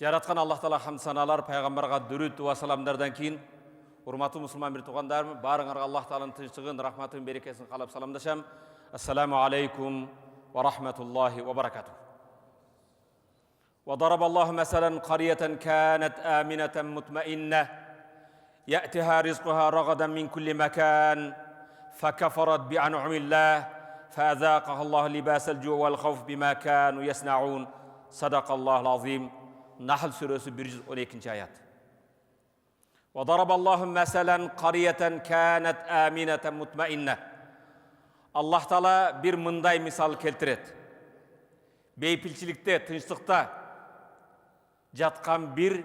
Жараткан Аллах Таала хамд саналар, пайгамбарга дүрүт ва саламдардан кийин урматтуу мусулман бир туугандарым, баарыңарга Аллах Тааланын тынчтыгын, рахматын, берекесин каалап саламдашам. Ассаламу алейкум ва рахматуллахи ва баракатух. وضرب الله مثلا قرية كانت آمنة مطمئنة يأتيها رزقها رغدا من كل مكان فكفرت بأنعم الله فأذاقها الله لباس الجوع والخوف بما كانوا يصنعون صدق الله العظيم. Nahl suresi 112. ayet. وضرب الله مثلا قرية كانت آمنة مطمئنة. Allah Taala bir mınday misal keltirет. Beypilçilikte, tınçlıkta жатқан bir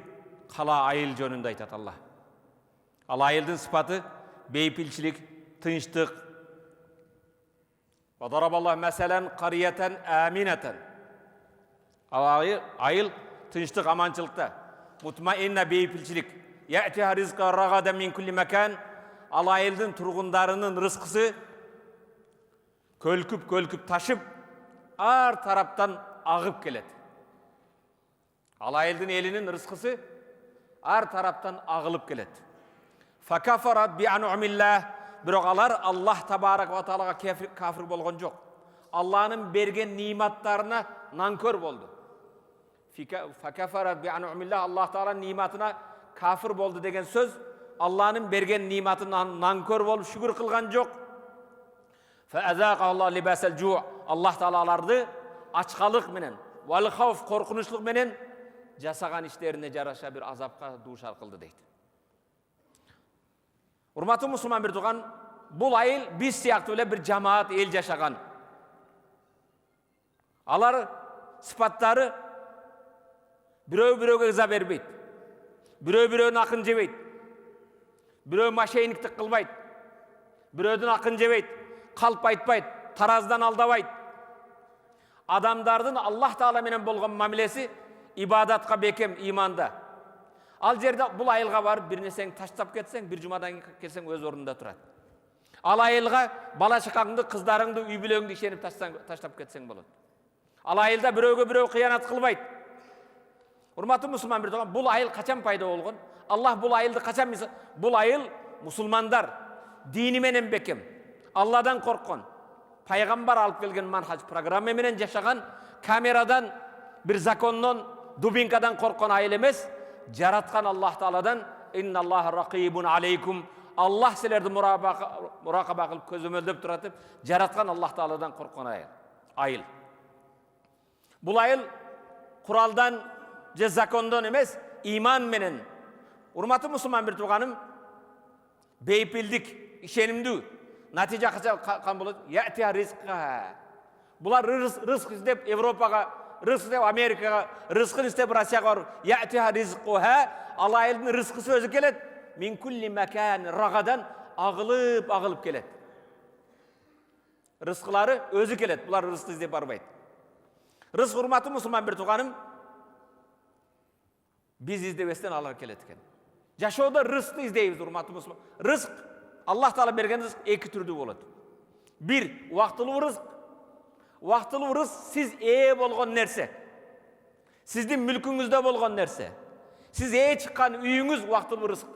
қала айыл жөнінде айтады Алла. Ал айылдың sıfatı beypilçilik, tınçlık. وضرب الله مثلا قرية آمنة. Айыл tınçlık, amançılıkta. Mutmainna beypilçilik. Ya'tiha rizqa ragadan min kulli makan. Al ayıldın turgundarının rızkısı kölküp taşıp ar taraftan ağıp keledi. Al ayıldın elinin rızkısı ar taraftan ağılıp keledi. Fakafarat bi an'umillah. Biroq alar Allah tabarak ve taalaga kafir bolgon jok. Allah'ın bergen nimetlerine nankör boldu. Fakafarat bi an'umillah. Allah Taala nimetine kafir boldu degen söz Allah'ın bergen nimetine nankör bolup şükür kılgan jok. Feazaqallahu libasal ju'. Allah Taalalardı açkalık menen, wal khawf korkunçluk menen jasagan işlerine jaraşa bir azapka duçar kıldı deydi. Urmatlı Müslüman bir tuğan, bul ayıl biz siyaktı öyle bir cemaat el yaşagan. Alar sıfatları biröv ıza berbeyt. Biröv akın jebeyt. Biröv maşeyniktik kılbayt. Birövdün akın jebeyt. Kalp aytbayt. Tarazdan aldabayt. Adamdardın Allah Taala menen bolgan mamilesi ibadatка bekem, imanda. Al jerde bul ayılga barıp bir nerseni taştap ketseň, bir jumadan kelseň öz ornunda turat. Al ayılga bala çakаңды, kızlarыңды, uy бүлөгүңдү işenip taştap ketseň bolot. Al ayılda biröөгө kıyanat kılbayt. Urmatlı Müslüman bir tuğan, bul ayıl kaçan payda olgun? Allah bul ayıldı kaçan misal? Bul ayıl musulmandar, dini menen bekem, Allah'dan korkkan, paygambar alıp kelgen manhaj programma menen yaşagan, kameradan, bir zakondan, dubinkadan korkkan ayıl emes, jaratkan Allah Taala'dan innallaha raqibun aleykum. Allah silerdi murakaba kılıp közömöldöp turatıp jaratkan Allah Taala'dan korkkan ayıl. Bul ayıl kuraldan je zakondan emes, iman menen. Urmatlı Müslüman bir tuğanım beypildik, işenimdi. Natija kaçan bolot? Ya'tiha rizqa. Bular rızk istep Avrupa'ga, rızk istep Amerika'ga, rızkını istep Rusya'ga barıp ya'tiha rizquha. Allah elinin rızkısı özü kelet. Min kulli makan ragadan ağılıp kelet. Rızkıları özü kelet. Bular rızkı istep barbayt. Rızk hurmatlı Müslüman bir tuğanım biz izdebesten alar keletken. Jaşoda rızkı izdeyiz hurmatlı Müslüman. Rızk Allah Taala bergen rızk iki türlü bolot. Bir, wagtylуу rızk. Wagtylуу rızk siz bolgon nerse. Sizdin mülküңüzde bolgon nerse. Siz çıkan uyuңuz wagtylуу rızk.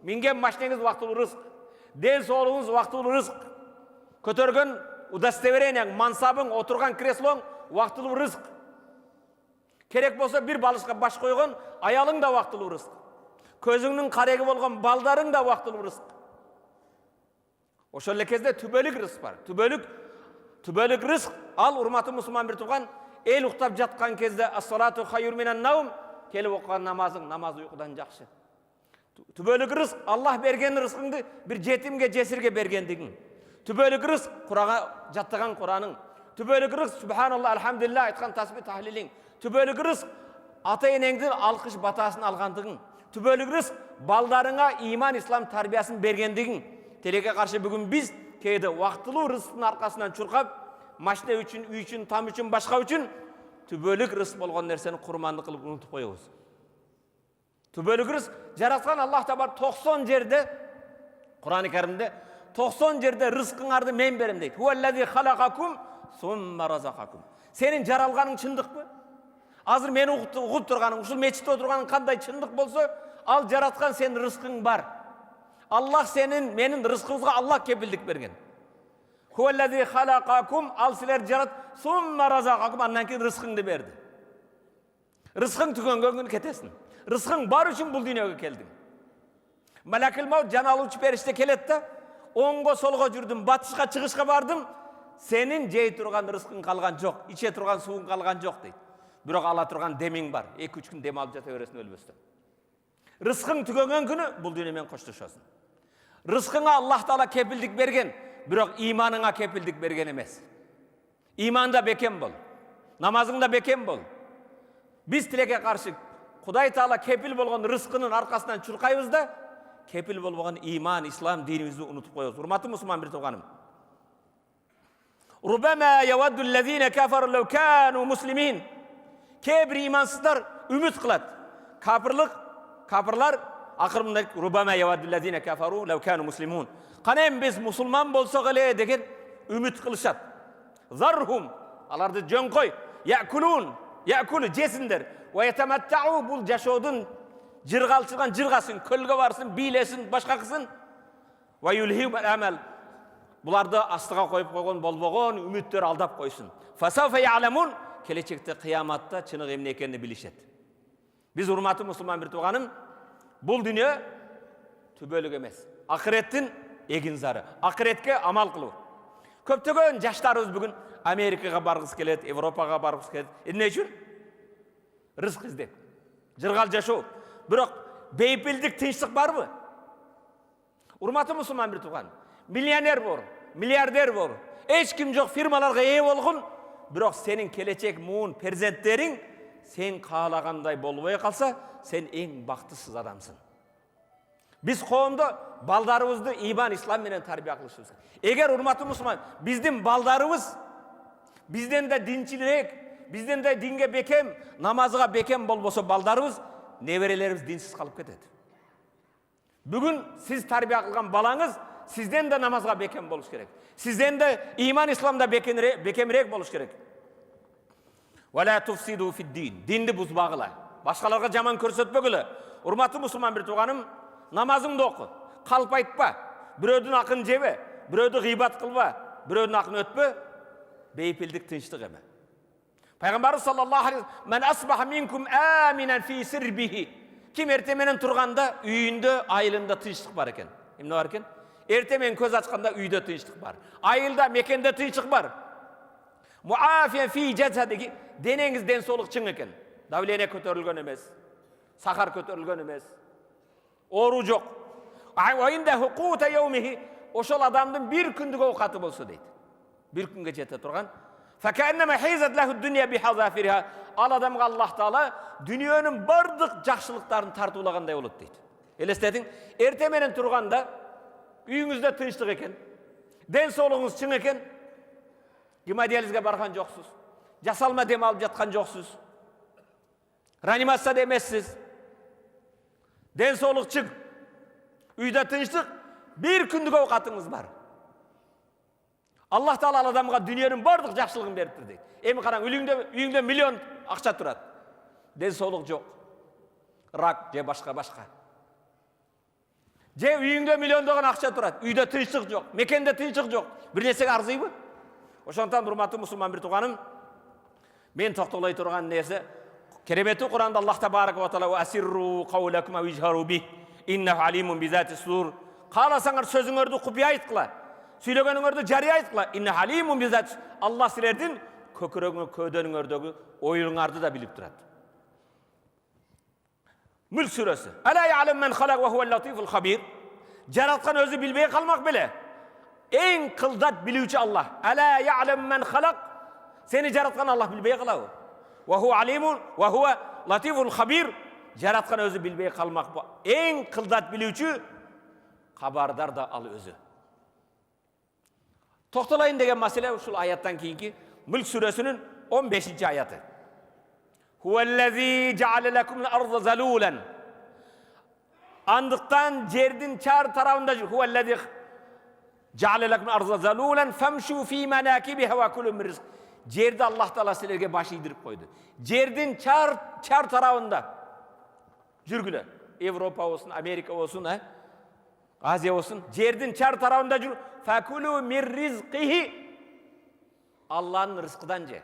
Mingen maşinеңiz wagtylуу rızk. Den soğluğunuz wagtylуу rızk. Kötörgön udastevereň, mansabың, oturgan kresloň wagtylуу rızk. Kerek bolsa bir balışka baş koygon ayalıň da wagtylуу rızk. Közüňnün karegi bolgon baldarың da wagtylуу rızk. Oşol lekezde tübölük rızk var. Tübölük rızk al urmatlı Müslüman bir tuğan el uktap jatkan kezde as-salatu hayyur minan nawm kelip okugan namaz uykudan jakşı. Tübölük rızk Allah bergen rızkыңды bir jetimge jesirge bergendigiň. Tübölük rızk Kur'an'a jattıgan Kur'anyň. Tübölük rızk subhanallah elhamdülillah aytkan tasbih tahliliň. Tübölük rızk ata-eneňdin alkış batasyny algandygyň. Tübölük rızk baldaryňa iman İslam tarbiyasyny bergendigiň. Teleke karşı bugün biz keyde wagtylуу rızkın arkasından çurkap, maşina üçün, uy üçün, tam üçün, başka üçün tübölük rızk bolgon nerseni kurmanlık kılıp unutup koyuyoruz. Tübölük rızk jaratkan Allah tabar 90 jerde Kur'an-ı Kerim'de 90 jerde rızkıňardy men berim deydi. Huvellezî halakakum summa razakakum. Senin jaralgaның çındık mı? Азыр мени угуп турганың, ушул мечитте отурганың кандай чындык болсо, ал жараткан сенин рызкың бар. Аллах менин рызкыбызга Аллах кепилдик берген. Хуаллази халакакум, ал силер жарат, сумма разакакум, андан кийин рызкыңды берди. Рызкың түгөнгөн күнү кетесиң. Рызкың бар үчүн бул дүйнөгө келдиң. Малакил маут жан алуучу периште келет да, оңго солго жүрдүм, батышка чыгышка бардым, сенин жей турган рызкың калган жок, иче турган сууң калган жок дейт. Бирок ала турган демиң бар. 2-3 күн дем алып жата бересиң өлбөстөн. Рызкың түгөнгөн күнү бул дүйнө менен коштошосуң. Рызкыңа Аллах Таала кепилдик берген, бирок иманыңа кепилдик берген эмес. Иманда бекем бол. Намазыңда бекем бол. Биз тилекке каршы Кудай Таала кепил болгон рызкынын аркасынан чуркайбыз да, кепил болбогон иман, ислам динибизди унутуп коебуз. Урматтуу мусулман бир тууганым. Рубама явадду аллазина кафару лав кану муслимин. Кебир имансыздар үмүт кылат. Капырлар акырында рубама явадду аллазина кафару лав кану муслимун. Кана эми биз мусулман болсок эле деген үмүт кылышат. Зархум, аларды жөн кой. Якулу жесиндер. Ва ятаматтау, бул жашоодун жыргалчылган жыргасын, көлгө барсын, бийлесин, башка кылсын. Ва юлхим амал. Буларды астыга коюп койгон болбогон үмүттөр алдап койсун. Фасафа я'ламун, келечекте кыяматта чыныгы эмне экенин билишет. Биз урматтуу мусулман бир тууганым, бул дүйнө түбөлүк эмес. Акыреттин эгин зары. Акыретке амал кылуу. Көптөгөн жаштарыбыз бүгүн Америкага баргысы келет, Европага баргысы келет. Эмне үчүн? Рызык издеп. Жыргал жашоо. Бирок бейпилдик, тынчтык барбы? Урматтуу мусулман бир тууган. Миллионер бор, миллиардер бор. Эч ким жок, фирмаларга ээ болгон, бирок сенин келечек муун перзенттериң сен каалагандай болбой калса, сен эң бактысыз адамсың. Биз коомдо балдарыбызды иман, ислам менен тарбия кылышыбыз. Эгер урматтуу мусулман, биздин балдарыбыз бизден да динчилирээк, бизден да динге бекем, намазга бекем болбосо балдарыбыз, неберелерибиз динсиз калып кетет. Бүгүн сиз тарбия кылган балаңыз сизден да намазга бекем болуш керек. Сизден да иман, исламда бекемирээк болуш керек. Вала туфсиду фид-дин. Динди бузбагыла. Башкаларга жаман көрсөтпөгүлө. Урматтуу мусулман бир тууганым, намазыңды оку, калп айтпа, бирөөдүн акын жебе, бирөөдү гыйбат кылба, бирөөдүн акын өтпө, бейпилдик, тынчтык эме. Пайгамбарыбыз саллаллаху алейхи мен асбаха минкум аминан фи сирбихи. Ким эрте менен турганда үйүндө, айылында тынчтык бар экен. Эмне бар экен? Эрте менен көз ачканда үйдө тынчтык бар. Айылда, мекенде тынчтык бар. Муафия фи жасадиги, денеңиз ден соолук чың экен. Давление көтөрүлгөн эмес, сахар көтөрүлгөн эмес. Оору жок. Айында хукута яумихи, ошол адамдын бир күндүк оокаты болсо дейт. Бир күнгө жете турган. Факаннама хизат лаху дунья бихазафириха. Ал адамга Аллах Таала дүйнөнүн бардык жакшылыктарын тартуулагандай болот дейт. Элестетиң, эрте менен турганда үйүңүздө тынчтык экен, ден соолугуңуз чың экен, гемодиализге барган жоксуз, жасалма дем алып жаткан жоксуз, реанимацияда эмессиз, ден соолук чың, үйдө тынчтык, бир күндүк оокатыңыз бар. Аллах Таала ал адамга дүйнөнүн бардык жакшылыгын бериптир дейт. Эми караң, үйүңдө миллион акча турат, ден соолук жок, рак же башка. Же үйүңдө миллиондогон акча турат, үйдө тынчтык жок, мекенде тынчтык жок. Бир нерсеге арзыйбы? Ошондон урматтуу мусулман бир тууганым, мен токтолой турган нерсе, керемети Куранда Аллах табарак ва таала асирру каулакум ва ижхару би иннаху алимун бизати сур. Кааласаңар сөзүңөрдү купуя айткыла, сүйлөгөнүңөрдү жарыя айткыла. Иннаху алимун бизати. Аллах силердин көкүрөгүңөр, көөдөнүңөрдөгү оюңарды да билип турат. Мүлк сүрөсү. Ала я'лам мен халак ва хувал латифул хабир. Жараткан өзү билбей калмак беле. Эң кылдат билүүчү Аллах. Ала я'лам мен халак. Сени жараткан Аллах билбей калабы? Ва хува алимун ва хува латифул хабир. Жараткан өзү билбей калмак. Эң кылдат билүүчү, кабардар да ал өзү. Токтолайын деген маселе ушул аяттан кийинки Мүлк сүрөсүнүн 15-аяты. Huvallazi ja'ala lakum al-ardha zalulan. Андыктан жердин чар тарабында жүр. Huvallazi Ja'ale lakum arza zalulan famshu fi manakibiha wa kulu min rizq. Жерді Аллах Таала сілерге баш идіріп қойды. Жердің чар тарауында жүргілі. Европа болсын, Америка болсын, Азия болсын. Жердің чар тарауында жүр. Факулу мир ризқихи. Алланың рызқыдан же.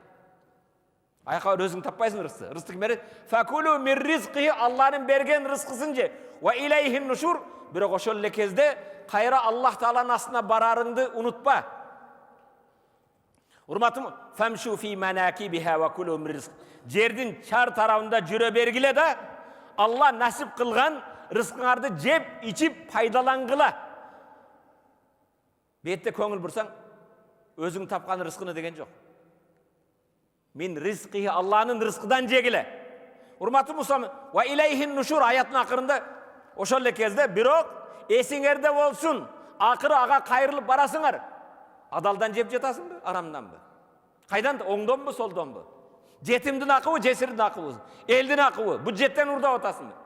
Айқа өзің таппайсың рызқы. Рызқы кім береді? Факулу мир ризқихи. Алланың берген рызқысын же. Ва илайхин нушур. Бірақ ошол кезде қайра Аллах Тааланың астына барарыңды ұнытпа. Урматым, фамшу фи манакибиха ва кулу мир ризқ. Жердің чар тарауында жүре бергіле да, Алла насип қылған рызқыңарды жеп, içip пайдаланғыла. Бетте көңіл бұрсаң, өзің тапқан рызқыны деген жоқ. Min rizqihi, Allah'ın rızkıdan jegile. Урматым мұсылман, ва илайхин нушур аятының ақырында ошол кезде бирок эсиңерде болсун, ақыры аға қайрылып барасыңар. Адалдан жеп жетасың ба, арамдан ба? Қайдан? Оңдон ба, солдон ба? Жетімдің ақыбы, жесірдің ақыбы, елдің ақыбы. Бюджеттен ұрда отасың ба?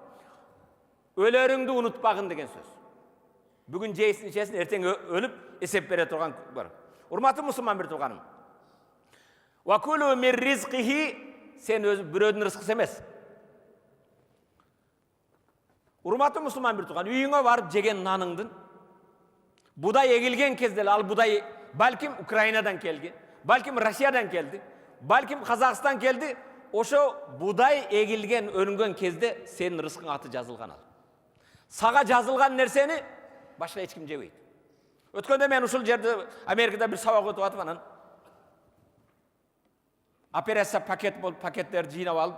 Өлеріңді ұнытпағын деген сөз. Бүгін жейсін, ішесін, ертең өліп, есеп бере тұрған бар. Урматы мұсылман бір туғаным. Вакулу мир ризқихи, сен өзі біреудің рызқысы емес. Урматы мұсылман бір туған, үйіңе барып жеген наныңдың, будай егілген кездел, ал будай балким Украинадан келген, балким Россиядан келді, балким Қазақстан келді, ошо будай егілген, өрінген кезде сенің рызқың аты жазылған ал. Саға жазылған нәрсені башқа ешкім жебейді. Өткенде мен ушул жерде Америкада бір сабақ өтіп атып анан операция пакет болып, пакеттерді жинап алып,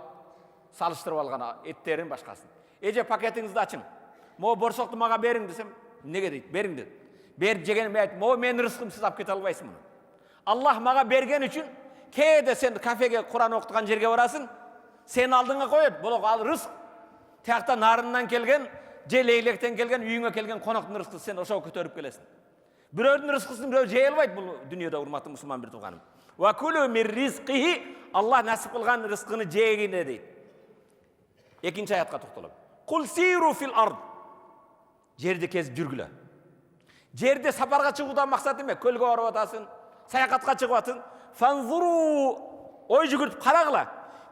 салыштырып алған еттерін башқасын. Эже пакетіңізді ачың. Мо борсоқты маға берің десем, неге дейді? Берің деді. Беріп жеген мен айтып, мо мен рызқым сіз алып кете албайсың мұны. Аллах маға берген үшін, кейде сен кафеге Құран оқытқан жерге барасың, сен алдыңа қойып, бұл ал рызқ. Тияқта нарыннан келген, же лейлектен келген, үйіңе келген қонақтың рызқысы сен ошау көтеріп келесің. Біреудің рызқысын біреу жей албайды бұл дүниеде, урматты мұсылман бір туғаным. Ва кулу мир ризқихи, Аллах насип қылған рызқыны жегіне дейді. Екінші аятқа тоқталып. Құл сиру фил ард. Жерде кезіп жүргілі. Жерде сапарға шығудан мақсат еме, көлге барып атасың, саяхатқа шығып атың. Фанзуру, ой жүгіртіп қарағыла.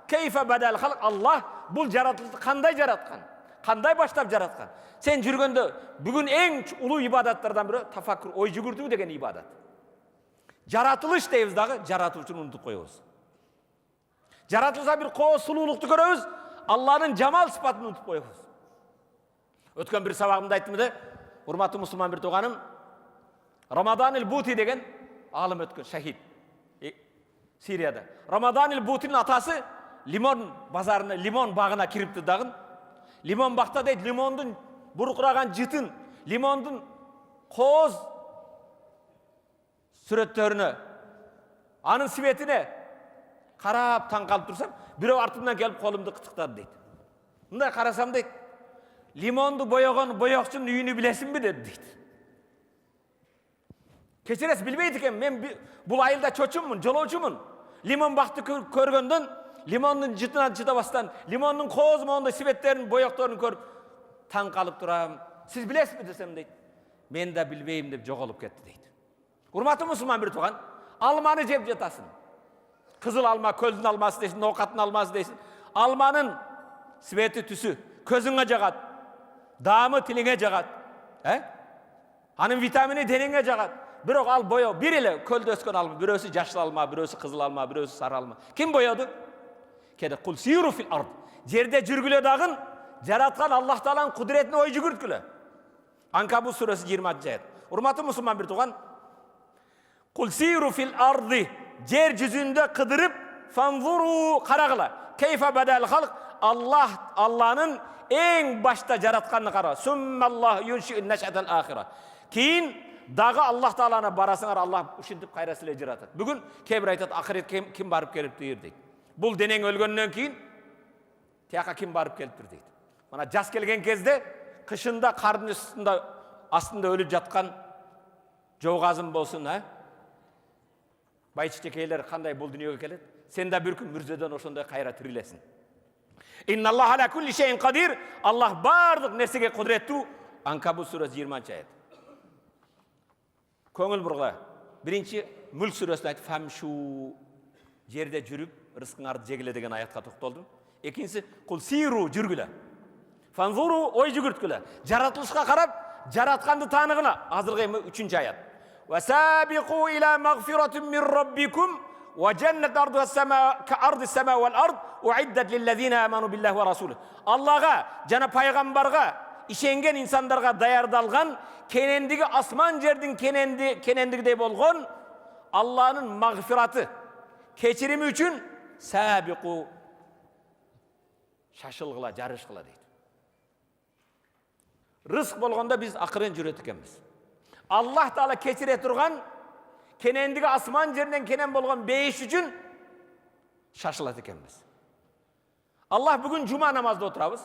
Кейфа бадал халық, Аллах бұл жаратылысты қандай жаратқан, қандай баштап жаратқан. Сен жүргенде бүгін ең ұлы ибадаттардан бірі тафаккур, ой жүгірту деген ибадат. Жаратылыш дейміз дағы, жаратылышын ұмытып қойыңыз. Жаратылыша бір қоғыз сұлулықты көреміз, Алланың жамал сыпатын ұмытып қойыңыз. Өткен бір сабағымда айттым да, урматты мұсылман бір туғаным, Рамадан ил-Бути деген алым өткен шахид Сирияда. Рамадан ил-Бутinin атасы лимон базарына, лимон бағына кіріпті дағын. Лимон бақта дейді, лимондың бұрқыраған жытын, лимондың қоз сүреттеріне, анын светіне қарап таң қалып тұрсам, біреу артымнан келіп қолымды қытықтады дейді. Мұндай қарасам дейді, лимонды бояған бояқшының үйіні білесің бе деді дейді. Кешіресіз, білмейді екен, мен бұл айылда чөчіммін, жолаушымын. Лимон бақты көргенден, лимонның жытынан жыта бастан, лимонның қоз моңды светтерін, бояқтарын көріп, таң қалып тұрам. Сіз білесіз бе десем дейді. Мен де білмеймін деп жоғалып кетті дейді. Урматы мұсылман бір туған, алманы жеп жатасың. Қызыл алма, көлдің алмасы дейсің, ноқаттың алмасы дейсің. Алманың светі түсі көзіңе жағады, дамы тіліңе жағады. Анын витамини денеңе жағады. Бирок ал бояу, бир эле көлдө өскөн алма, бирөөсү жашыл алма, бирөөсү кызыл алма, бирөөсү сары алма. Ким бояды? Кеде кул сиру фил ард. Жерде жүргүлө дагын жараткан Аллах Тааланын кудуретине ой жүгүрткүлө. Анкабут сүрөсү 20 аят. Урматтуу мусулман бир туган. Кул сиру фил арди. Жер жүзүндө кыдырып, фанзуру карагыла. Кейфа бадал халк. Алланын эң башта жаратканын кара. Суммаллах юнши нашатал ахира. Кийин дагы Аллах Тааланы барасыңар, Аллах ушинтип кайра силе жаратат. Бүгүн кебир айтат, акырет ким барып келиптир дейт. Бул денең өлгөндөн кийин тияка ким барып келиптир дейт. Мана жас келген кезде кышында кардын астында өлүп жаткан жоогазым болсун, байчекейлер кандай бул дүйнөгө келет? Сен да бир күн мүрзөдөн ошондой кайра тирилесиң. Инналлаха аля кулли шейин кадир. Аллах бардык нерсеге кудуреттүү. Анкабут сүрөсү 20 аят. Көңіл бұрға. Бірінші Мүлк сүресін айтып, фәмшу, жерде жүріп, рызқыңарды жегіле деген аятқа тоқталдым. Екіншісі, құл сиру, жүргілі. Фанзуру, ой жүгірткілі. Жаратылышқа қарап, жаратқанды танығына. Азырғы үшінші аят. وَسَابِقُوا إِلَى مَغْفِرَةٍ مِّن رَّبِّكُمْ وَجَنَّةٍ أَرْضُهَا كَأَرْضِ السَّمَاءِ وَالْأَرْضِ أُعِدَّتْ لِلَّذِينَ آمَنُوا بِاللَّهِ وَرَسُولِهِ. Allah'a, жана пайғамбарға, işengen insandарға даярдалған, кенендігі асман жердің кенендігідей болған Allah'ın mağfiratı, keçirimi üçün сәбиқу, шашылғыла, жарышқыла дейді. Рызық болғанда біз ақырын жүрет екенбіз. Allah Taala keçire тұрған, кенендігі асман жерден кенен болған бейіш үшін шашылады екенбіз. Allah бүгін жұма намазда отырабыз.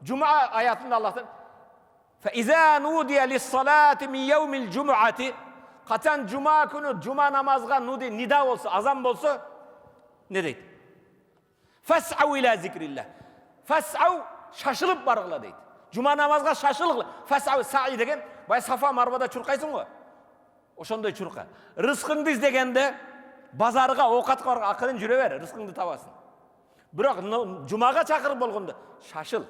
Жұма аятында Allah'tan فَإِذَا نُودِيَ لِلصَّلَاةِ مِنْ يَوْمِ الْجُمُعَةِ Қачан жұма күні жұма намазға нуди нида болса, азан болса, не дейді? فَسْعَوْ إِلَى ذِكْرِ اللَّهِ فَسْعَوْ шашылып барғыла дейді. Жұма намазға шашылғыла. فَسْعَوْ саи деген, бай сафа марвада чұрқайсың ғой. Ошондай чұрқа. Рызқыңды іздегенде базарға, оқатқа барға ақырын жүре бер, рызқыңды табасың. Бірақ жұмаға шақырып болғанда шашыл.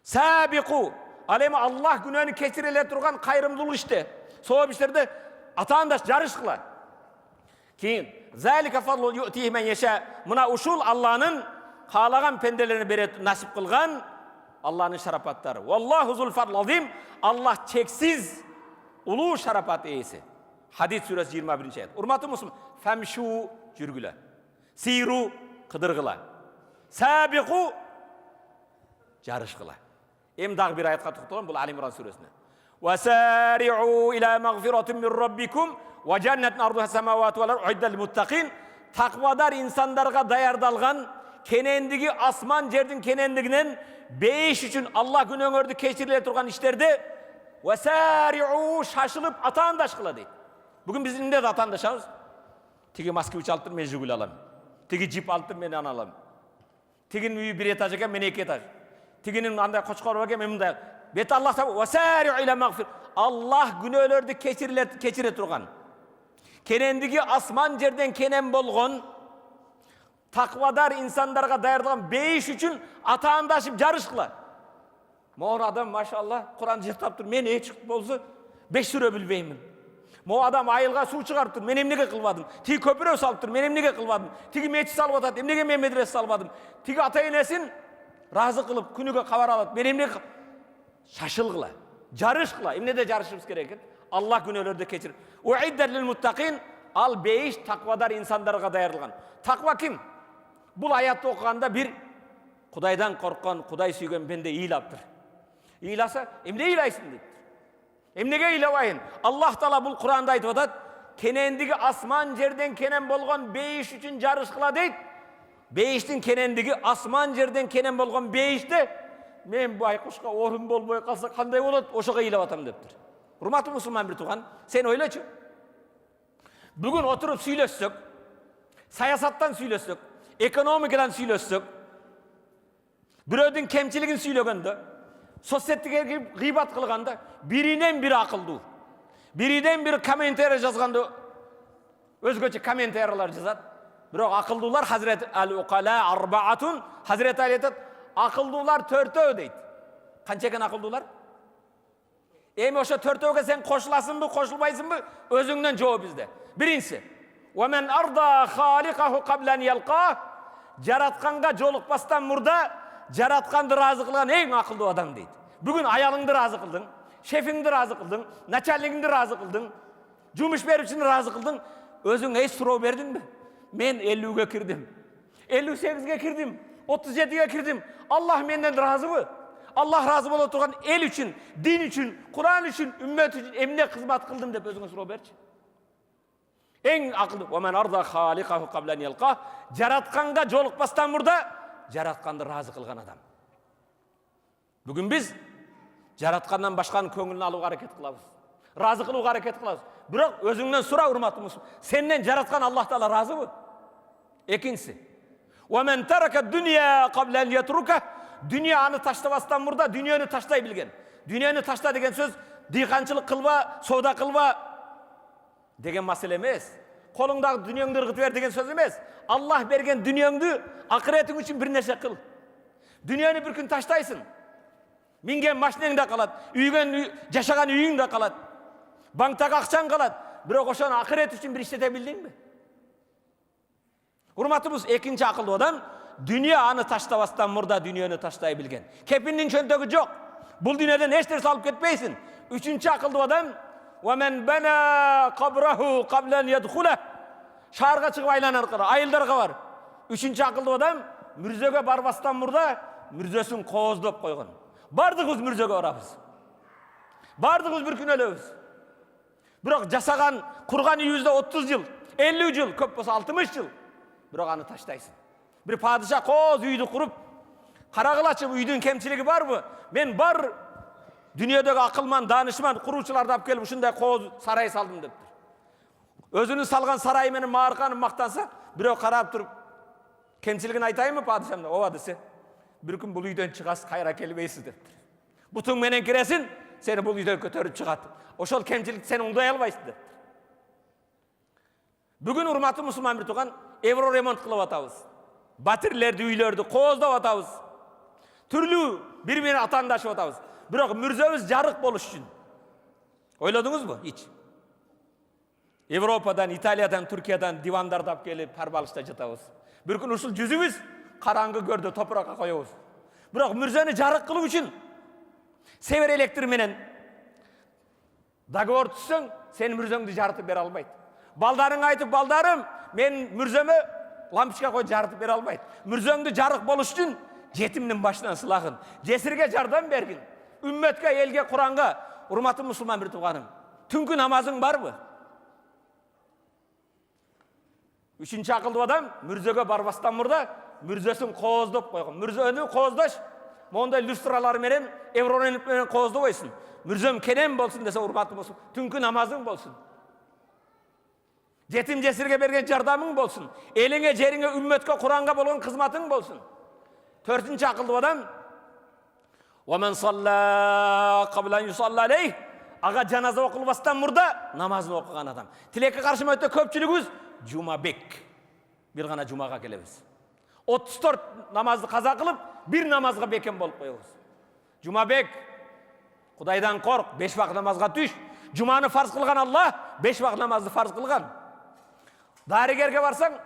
Сәбиқу, алема Аллах күнәні кешіреле тұрған қайырымдылық іште. Соғып іштерді атандаш жарыш қыла. Кейін, зәлика фадлу ю'тиһи мен йеша. Мына ушул Алланың қалаған пенделеріне берет насип қылған Алланың шарапаттары. Валлаху зул фадл азим. Аллах чексіз улуу шарапат иесі. Хадис сүресі 21 аят. Урматы мұсылман, фәмшу жүргілі. Сиру қыдырғыла. Сәбиқу жарышқыла. Дағы бір аятқа тоқталған, бұл Али-Имран сүресіне. وَسَارِعُوا إِلَى مَغْفِرَةٍ مِّن رَّبِّكُمْ وَجَنَّةٍ أَرْضُهَا السَّمَاوَاتُ وَالْأَرْضُ أُعِدَّتْ لِلْمُتَّقِينَ. Takvadar insandарға даярдалған кенендігі асман жердің кенендігінен бейіш үшін Allah күн өңірді кешіріле тұрған іштерді وَسَارِعُوا шашылып атандаш қыла дейді. Бүгін біз не де атандашамыз? Теге Москвич алып тұр, мен жүгіл аламын. Теге джип алып тұр, мен ана аламын. Тегінің үйі бір этаж екен, мен екі этаж. Тегінің андай қошқар екен, мен мұндай. Беті Аллах табы, وَسَارِعُوا إِلَى مَغْفِرَةٍ. Allah günölerde keçire тұрған. Kenendigi asman жерден кенен болған, takvadar insandарға даярдалған бейіш үшін атаандашып жарыш қыла. Моғыр адам, машалла, Құран жеттап тұр, мен ечік болсы, 5 сүре білбеймін. Моғыр адам айылға су шығарып тұр, мен емнеге қылбадым. Тигі көпіреу салып тұр, мен емнеге қылбадым. Тигі мечі салып атады, емнеге мен медрес салбадым. Тигі ата-енесін разы қылып, күніге қабар алады, мен емнеге шашыл қыла, жарыш қыла. Емнеде жарышымыз керек екен? Allah günölerde keçirir. Uiddet lil muttaqin. Al beyiş takvadar insanlara dayarılgan. Takva kim? Bu ayatты оқығанда bir Құдайдан қорыққан, Құдай сүйген бенде ийлаптыр. Ийласа, емне ийлайсың дейді. Емнеге ийлавайын? Allah Taala бұл Құранда айтып атады, кенендігі асман жерден кенен болған бейіш үшін жарыш қыла дейді. Бейіштің кенендігі асман жерден кенен болған бейішті мен байқұшқа орын болмай қалса қандай болады? Ошоға ийлап атам дептір. Урматы мұсылман бір туған, сен ойлайшы. Бүгін отырып сөйлессек, саясаттан сөйлессек, экономикадан сөйлессек, біреудің кемшілігін сөйлегенде, соцсеттіге ғибат қылғанда, бірінен бір ақылды, бірінен бір комментарий жазғанда, өзгөчө комментарийлар жазады. Бирок ақылдылар Хазірет Әл-Уқала Арбаатун, Хазірет Әли айтады, ақылдылар төртеу дейді. Қанша екен ақылдылар? Эми ошо төртөөгө сен кошуласыңбы, кошулбайсыңбы? Өзүңдөн жооп изде. Биринчиси, وَمَنْ أَرْضَى خَالِقَهُ قَبْلَ أَنْ يَلْقَاهُ. Жаратканга жолукпастан мурда жаратканды разы кылган эң акылдуу адам дейт. Бүгүн аялыңды разы кылдың, шефиңди разы кылдың, начальнигиңди разы кылдың, жумуш берүүчүнү разы кылдың, өзүң эч суроо бердиңби? Мен 50-ге кирдим, 58-ге кирдим, 37-ге кирдим. Аллах менден разыбы? Allah razı bola turgan el üçün, din üçün, Kur'an üçün, ümmet üçün emne hizmet kıldım deyip özüne soru berçi. En akıllı. وَمَنْ أَرْضَى خَالِقَهُ قَبْلَ أَنْ يَلْقَاهُ. Jaratkanга jolukpastan burada jaratkanды razı kılgan adam. Bugün biz jaratkandan başkanın köngülünü alıp hareket kılabız. Razı kılıp hareket kılabız. Bırak özünden sura urmatımız. Senden jaratkan Allah Teala razı mı? İkincisi. وَمَنْ تَرَكَ الدُّنْيَا قَبْلَ أَنْ يَتْرُكَهُ. Dünyanı taştabastan burada dünyanı taşlay bilgen. Dünyanı taşla degen söz, diykançılık kılba, soda kılba, деген маселе емес. Қолыңдағы дүниеңді ырғытып бер деген сөз емес. Аллах берген дүниеңді ақыретің үшін бір нәрсе қыл. Дүниені бір күн таштайсың. Минген машинең де қалады, жашаған үйің де қалады. Банктағы ақшаң қалады. Бірақ ошоны ақырет үшін бір іштете білдің бе? Урматыбыз, екінші ақылды адам дүния аны таштабастан мұрда дүниені таштай білген. Кепіннің чөнтегі жоқ. Бұл дүниеден еш нәрсе алып кетпейсің. Үшінші ақылды адам وَمَنْ بَنَا قَبْرَهُ قَبْلَ أَنْ يَدْخُلَهُ шарға шығып айланар қара, айылдарға бар. Үшінші ақылды адам мүрзеге барбастан мұрда мүрзесін қоздап қойған. Бардығыз мүрзеге барабыз. Бардығыз бір күн өлеміз. Бірақ жасаған, құрған үйізде 30 жыл, 50 жыл, көп болса 60 жыл. Бірақ аны таштайсың. Бір падыша қоз үйді құрып, қарағыл ашып, үйдің кемшілігі бар бұ? Мен бар дүниедегі ақылман, данышман, құрушыларды алып келіп, ұшындай қоз сарай салдым деп. Өзінің салған сарай менің мағырқанын мақтанса, біреу қарап тұрып, кемшілігін айтайын ма падышамда? Ова десе, бір күн бұл үйден шығасыз, қайра келбейсіз деп. Бұтың менен кіресін, сені бұл үйден көтеріп шығады. Ошол кемшілікті сен оңдай албайсың деп. Бүгін урматты мұсылман бір туған евро ремонт қылып атабыз. Батирлерді, үйлерді қоздап атабыз. Түрлі бір-біріне атандашып атабыз. Бірақ мүрземіз жарық болуш үшін. Ойладыңыз ба? Hiç. Европадан, Италиядан, Түркиядан дивандарды алып келіп, парбалышта жатабыз. Bir күн ушул жүзүбүз караңгы көрдө топуракка коебуз. Бирок мүрзөөнү жарык кылуу үчүн себер электр менен договор түзсөң, сен мүрзөңдү жарытып бере албайт. Балдарыңа айтып, балдарым, мен мүрзөмө лампочка коюп жарытып бере албайт. Мүрзөңдү жарык болуш үчүн жетимдин башынан сылагын, жесирге жардам бергин. Үмметке, элге, Куранга, урматтуу мусулман бир тууганым, түнкү намазың барбы? Üçüncü akıllı adam mürzöge barbastan murda mürzösün qozdop koygun. Mürzönü qozdaş, monday lüstralar menen, evronenip menen qozdu boysun. Mürzöm kenem bolsun dese urmatlı bolsun. Түнкү namazın bolsun. Жетим жесирге берген жардамың болsun. Элиңе, жериңе, үмметке, Куранга болгон кызматың болsun. Төртүнчү акылдуу адам وَمَنْ صَلَّى قَبْلَ أَنْ يُصَلَّى عَلَيْهِ Аға жаназа оқылбастан мұрда намазын оқыған адам. Тилекке қаршыма өтө көпчүлүгүбүз Жумабек. Bir ғана жумаға келебиз. 34 намазды қаза қылып, bir намазға бекем болып қойбуз. Жумабек, Құдайдан қорқ, 5 вақыт намазға түш. Жуманы фарз қылған Аллах, 5 вақыт намазды фарз қылған. Дарыгерге барсаң,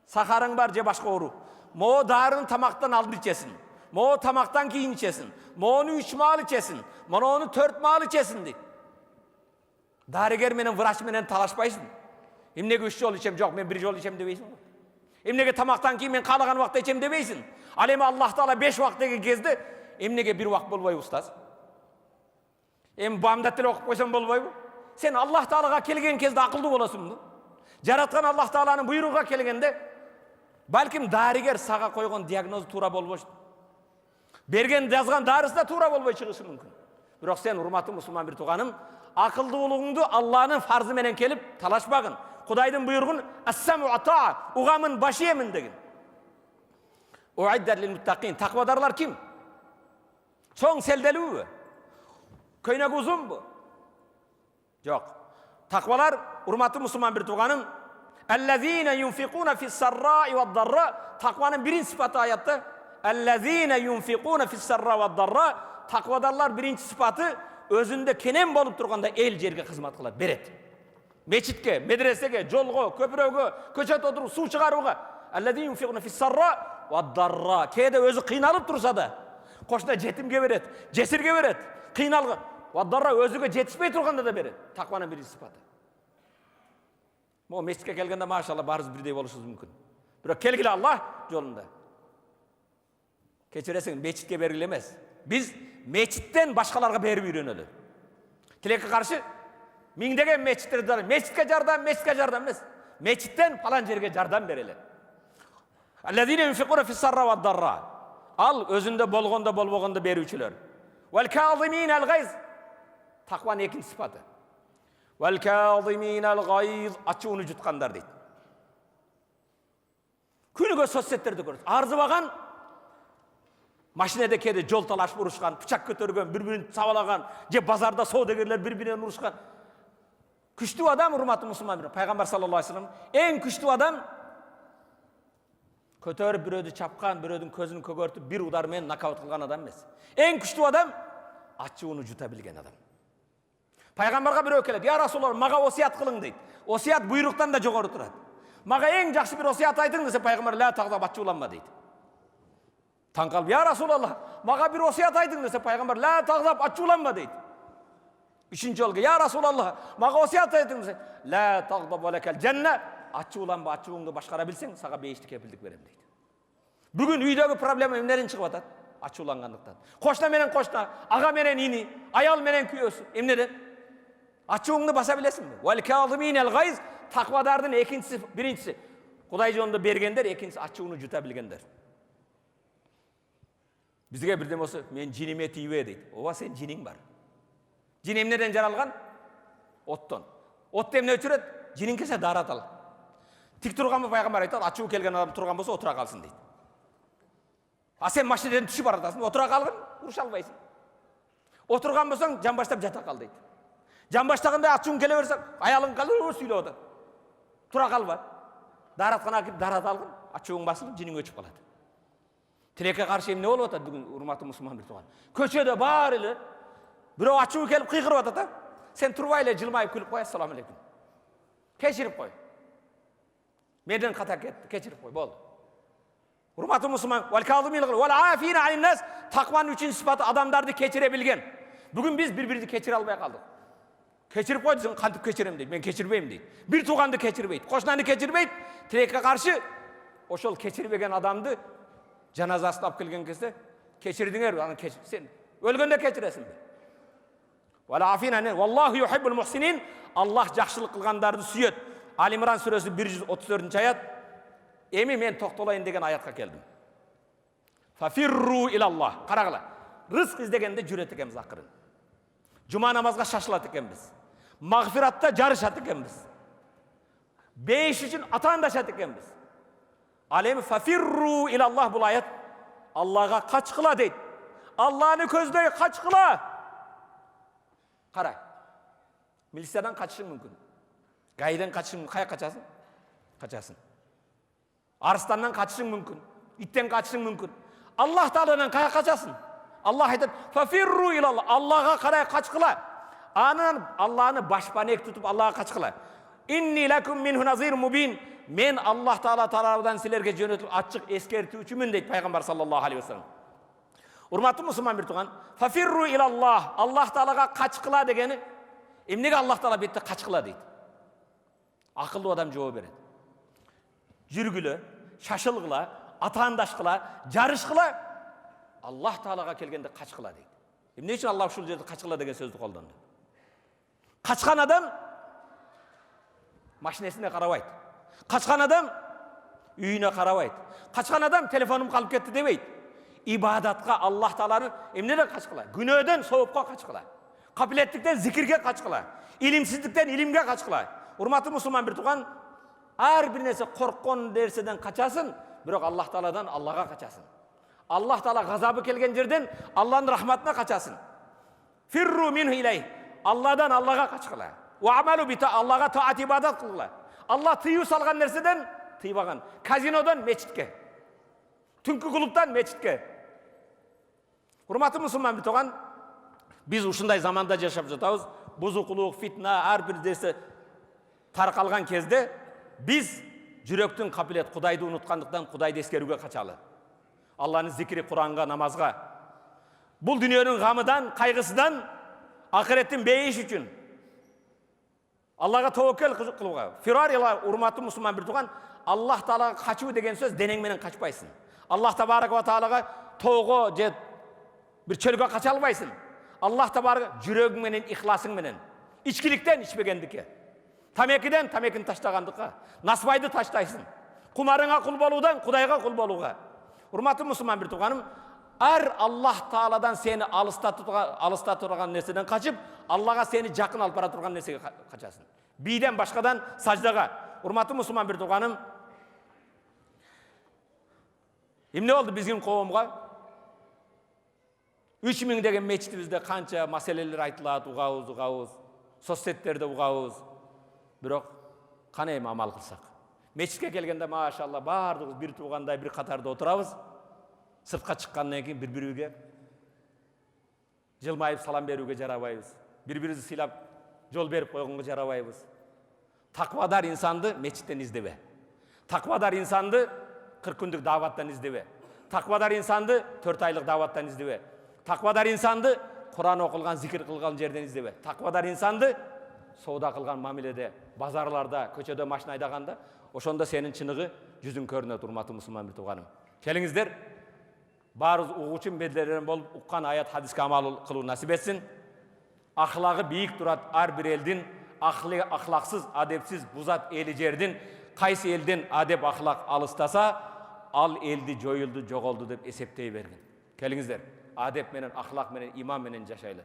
сахарың бар же башқа оору. Мо дарын тамақтан алдын ичесин. Мо тамақтан кейін ичесин. Мону 3 маал ичесин. Мону 4 маал ичесин дейт. Дарыгер менен врач менен талашпайсың. Эмнеге 3 жол ичем, жок, мен 1 жол ичем дебейсиң. Эмнеге тамақтан кейін мен каалаган убакта ичем дебейсиң. Ал эми Аллах Таала 5 вакыт деген кезде эмнеге 1 вакыт болбойбу устаз? Эми бамдат деле окуп койсоң болбойбу? Сен Аллах Таалага келген кезде акылдуу болосуңбу? Жараткан Аллах Тааланын буйругуна келгенде балким дарыгер сага койгон диагноз туура болбош. Берген жазган дарысы да туура болбой чыгышы мүмкүн. Бирок сен урматтуу мусулман бир тууганым, акылдуулугуңду Алланын фарзы менен келип талашпагын. Кудайдын буйругун ас-саму ата, угамын башы емин деген. Уиддат лил муттакин, таквадарлар ким? Чоң селделүүбү? Көйнөк узунбу? Жок. Таквалар урматтуу мусулман бир тууганым, аллазина юнфикуна фис-сарраи вад-дарра, такванын биринчи сыпаты аятта Allazina yunfiquna fis-sarra wad-darra, takvadallar birinci sıfatı özünde kenem bolup turganda el жерге кызмат кылат, берет. Мечитке, медресеге, жолго, көпүрөгө, көчөт отуруп суу чыгарууга. Allazina yunfiquna fis-sarra wad-darra. Кээде өзү кыйналып турса да, кошуна жетимге берет, жесирге берет, кыйналган. Wad-darra өзүгө жетишпей турганда да берет. Такванын биринчи sıfatı. Могу мечитке келгенде машалла баарыбыз бирдей болушубуз мүмкүн. Бирок келгиле Аллах жолунда. Keçiresin, meçitke bergili emez. Biz meçitten başkalarga berip үйрөнөлү. Tiлекке каршы миңдеген meçitler бар. Meçitке жардам эмес. Meçitten falan жерге жардам берелер. Allazina yunfiquna fis-sarra wad-darra. Al özünde болгондо болбогондо берүүчүлөр. Wal kaziminal gayz. Takvanın экинчи sıfatı. Wal kaziminal gayz. Açууну jutkandar дейт. Күнүгө соцсеттерди көрөбүз. Арзыбаган Машинеде кеде жол талаш урушкан, пычак көтөргөн, bir-birин сабалаган, же базарда соодагерлер bir-birine урушкан. Күчтүү адам урматтуу мусулман, пайгамбар саллаллаху алейхи вассалам эң күчтүү адам көтөрүп бирөөдү чапкан, бирөөдүн көзүн көгөртүп бир удар менен нокаут кылган адам эмес. Эң күчтүү адам ачууну жута билген адам. Пайгамбарга бирөө келет, "Я Расулаллах, мага осият кылың" дейт. Осият буйруктан да жогору турат. Мага эң жакшы бир осият айтың десе, пайгамбар "Ла тагдаб, ачууланма" дейт. Таң калып, "Я Расулаллах, мага бир осият айтың" десе, пайгамбар "Ла тагдаб, ачууланма" дейт. Үчүнчү жолго, "Я Расулаллах, мага осият айтың" десе, "Ла тагдаб валакал жанна", ачууланба, ачууңду башкара билсең, сага бейиштик кепилдик берем дейт. Бүгүн үйдөгү проблема эмнеден чыгып атат? Ачуулангандыктан. Кошна менен кошна, ага менен ини, аял менен күйөөсү. Эмнеден? Ачууңду баса билесиңби? Вал калиминал гайз, таквадардын экинчиси, биринчиси Кудай жолунда бергендер, экинчиси ачууну жута билгендер. Бизге бирден болсо, "Мен жиниме тийбе" дейт. Ооба, сен жиниң бар. Жин эмнеден жаралган? Оттон. Отто эмне өчүрөт? Жиниң келсе даратал. Тик турганбы, пайгамбар айтат, ачуу келген адам турган болсо отура калсын дейт. А сен машинадан түшүп баратасың, отура калгын, уруша албайсың. Отурган болсоң, жамбаштап жата кал дейт. Жамбаштаганда ачууң келе берсе, аялың калып сүйлөп атат. Тура калба. Даратканга кирип дарат алгын, ачууң басылып, жиниң өчүп калат. Тилекке каршы эмне болуп атат бүгүн, урматтуу мусулман бир тууган? Көчөдө баары эле бирөө ачуу келип кыйкырып атат да. Сен турбай эле жылмайып күлүп кой, "Ассаламу алейкум. Кечирип кой. Менден ката кетти, кечирип кой, болду." Урматтуу мусулман, "Вал калимин вал афина анин нас", такванын үчүнчү сыпаты адамдарды кечире билген. Бүгүн биз бири-бирди кечире албай калдык. Кечирип кой десең, кантип кечирем дейт. Мен кечирбейм дейт. Бир тууганды кечирбейт, кошнаны кечирбейт. Тилекке каршы ошол кечирбеген адамды жаназасын алып келген кезде, "Кечирдиңер, аны кечир. Сен өлгөндө кечиресиңби?" Вала афина, "Валлаху юхиббул мухсинин", Аллах жакшылык кылгандарды сүйөт. Али Имран сүрөсү 134-аят. Эми мен токтолойн деген аятка келдим. Фафирру илаллах. Карагыла. Рызык издегенде жүрөт экенбиз акырын. Жума намазга шашылат экенбиз. Магфиратта жарышат экенбиз. Бейиш үчүн атаандашат экенбиз. Ал эми фафирру илаллах бул аят Аллага качкыла дейт. Алланы көздөй качкыла. Кара. Милициядан качышың мүмкүн. Гайдан качышың, кая качасың? Качасың. Арыстандан качышың мүмкүн. Иттен качышың мүмкүн. Аллах Тааладан кая качасың? Аллах айтат: "Фафирру илаллах", Аллага карай качкыла. Анан Алланы башпанек тутуп Аллага качкыла. "Инни лакум минху назир мубин", мен Аллах Таала тарабынан силерге жөнөтүп ачык эскертүүчүмүн дейт пайгамбар саллаллаху алейхи вассалам. Урматтуу мусулман бир тууган, "Фафирру илаллах", Аллах Таалага качкыла дегени эмнеге Аллах Таала бетте качкыла дейт? Акылдуу адам жооп берет. Жүргүлө, шашылгыла, атаандашкыла, жарышкыла, Аллах Таалага келгенде качкыла дейт. Эмне үчүн Аллах ушул жерде качкыла деген сөздү колдонду? Качкан адам машинесине карабайт. Качкан адам үйүнө карабайт. Качкан адам телефонум калып кетти дебейт. Ибадатка Аллах Тааланы эмнеден качкыла? Күнөөдөн соопко качкыла. Капилеттиктен зикирге качкыла. Илимсиздиктен илимге качкыла. Урматтуу мусулман бир тууган, ар бир нерсе корккон нерседен качасын, бирок Аллах Тааладан Аллага качасын. Аллах Таала газабы келген жерден Алланын рахматына качасын. Фирру минху илей. Алладан Аллага качкыла. Ва амалу бита, Аллага таат ибадат кылгыла. Аллах тыюу салган нерседен тыйбаган. Казинодон мечитке. Түнкү клубтан мечитке. Урматтуу мусулман бир тууган, биз ушундай заманда жашап жатабыз. Бузукулук, фитна, ар бир нерсе таркалган кезде биз жүрөктүн капилет Кудайды унуткандыктан Кудайды эскерүүгө качалы. Алланын зикри, Куранга, намазга. Бул дүйнөнүн гамыдан, кайгысынан, акыреттин бейиш үчүн Аллага тоокел кылууга. Фирарила, урматтуу мусулман бир тууган, Аллах Таалага качуу деген сөз денең менен качпайсың. Аллах Табарак ва Таалага тоого же бир чөлгө кача албайсың. Аллах Табарак жүрөгүң менен, ихласың менен. Ичкиликтен ичпегендикке. Тамекиден тамекини таштагандыкка. Насыбайды таштайсың. Кумарыңа кул болуудан Кудайга кул болууга. Урматтуу мусулман бир тууганым, ар Аллах Тааладан сени алыста турган нерседен качып, Аллага сени жакын алып бара турган нерсеге качасың. Бийден башкадан саждага. Урматтуу мусулман бир тууганым, эмне болду биздин коомго? 3000 деген мечитибизде канча маселелер айтылат, угабыз. Соцсеттерде угабыз. Бирок кана эми амал кылсак? Мечитке келгенде машалла баардыгыбыз бир туугандай бир катарда отурабыз. Сыртка чыккандан кийин бири-бирибизге жылмайып салам берүүгө жарабайбыз. Бири-бирибизди сыйлап жол берип койгонго жарабайбыз. Таквадар инсанды мечиттен издебе. Таквадар инсанды 40 күндүк дааваттан издебе. Таквадар инсанды 4 айлык дааваттан издебе. Таквадар инсанды Куран окулган, зикир кылган жерден издебе. Таквадар инсанды соода кылган мамиледе, базарларда, көчөдө машина айдаганда, ошондо сенин чыныгы жүзүң көрүнөт, урматтуу мусулман бир тууганым. Келиңиздер, баарыбыз угуучу бедерлерин болуп, уккан аят хадиске амал кылуу насип этсин. Ахлагы бийик турат ар бир элдин, ахлаксыз, адепсиз, бузат эли жердин, кайсы элден адеп ахлак алыстаса, ал элди жоюлду, жоголду деп эсептей бергин. Келиңиздер, адеп менен, ахлак менен, иман менен жашайлы.